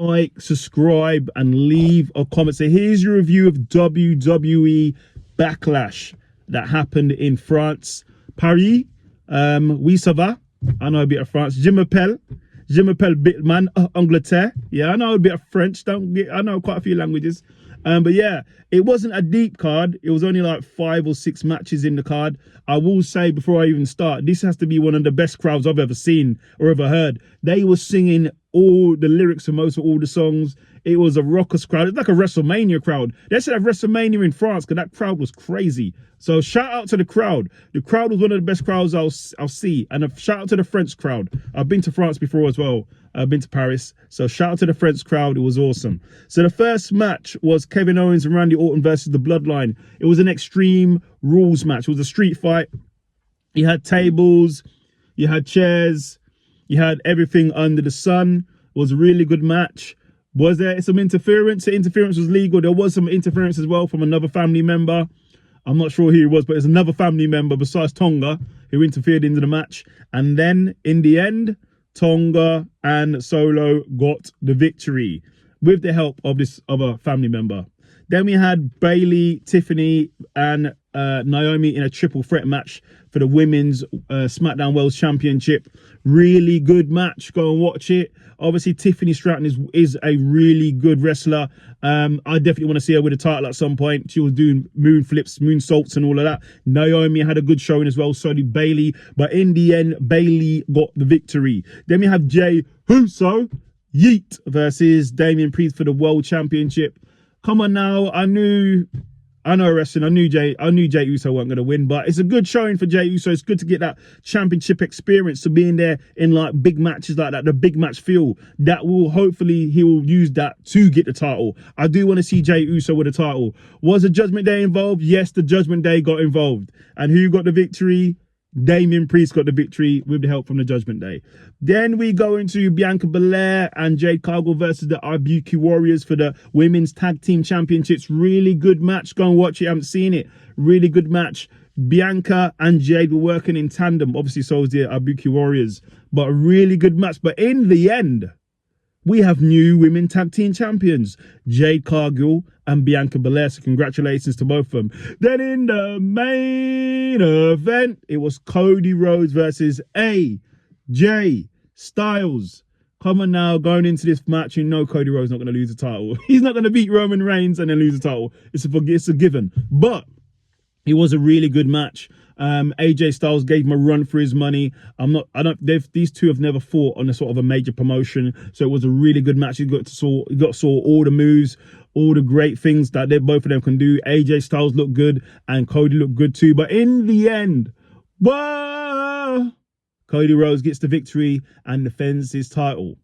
like, subscribe, and leave a comment. So here's your review of WWE Backlash that happened in France, Paris. Oui, ça va. I know a bit of France. Je m'appelle Bitman, Angleterre. Yeah, I know a bit of French. I know quite a few languages. But yeah, it wasn't a deep card. It was only like 5 or 6 matches in the card. I will say before I even start, this has to be one of the best crowds I've ever seen or ever heard. They were singing all the lyrics of most of all the songs. It was a raucous crowd. It's like a WrestleMania crowd. They should have WrestleMania in France because that crowd was crazy. So shout out to the crowd. The crowd was one of the best crowds I'll see. And a shout out to the French crowd. I've been to France before as well. I've been to Paris. So shout out to the French crowd. It was awesome. So the first match was Kevin Owens and Randy Orton versus the Bloodline. It was an Extreme Rules match. It was a street fight. You had tables. You had chairs. You had everything under the sun. It was a really good match. Was there some interference? The interference was legal. There was some interference as well from another family member. I'm not sure who it was, but it's another family member besides Tonga who interfered into the match. And then in the end, Tonga and Solo got the victory with the help of this other family member. Then we had Bayley, Tiffany, and Naomi in a triple threat match for the Women's SmackDown World Championship. Really good match. Go and watch it. Obviously, Tiffany Stratton is a really good wrestler. I definitely want to see her with a title at some point. She was doing moon flips, moonsaults, and all of that. Naomi had a good showing as well. So did Bayley. But in the end, Bayley got the victory. Then we have Jey Uso, Yeet, versus Damien Priest for the World Championship. Come on now, I know wrestling. I knew Jey Uso wasn't going to win, but it's a good showing for Jey Uso. It's good to get that championship experience, to being there in like big matches like that, the big match feel. That will hopefully he will use that to get the title. I do want to see Jey Uso with a title. Was the Judgment Day involved? Yes, the Judgment Day got involved. And who got the victory? Damien Priest got the victory with the help from the Judgment Day. Then we go into Bianca Belair and Jade Cargill versus the Ibuki Warriors for the Women's Tag Team Championships. Really good match. Go and watch it. I haven't seen it. Really good match. Bianca and Jade were working in tandem. Obviously, so was the Ibuki Warriors. But a really good match. But in the end, we have new Women Tag Team Champions, Jade Cargill and Bianca Belair. So congratulations to both of them. Then in the main event, it was Cody Rhodes versus AJ Styles. Come on now, going into this match, you know Cody Rhodes not going to lose the title. He's not going to beat Roman Reigns and then lose the title. It's a given. But it was a really good match. AJ Styles gave him a run for his money. These two have never fought on a sort of a major promotion, so it was a really good match. You got to saw all the moves, all the great things that both of them can do. AJ Styles looked good and Cody looked good too. But in the end, Cody Rhodes gets the victory and defends his title.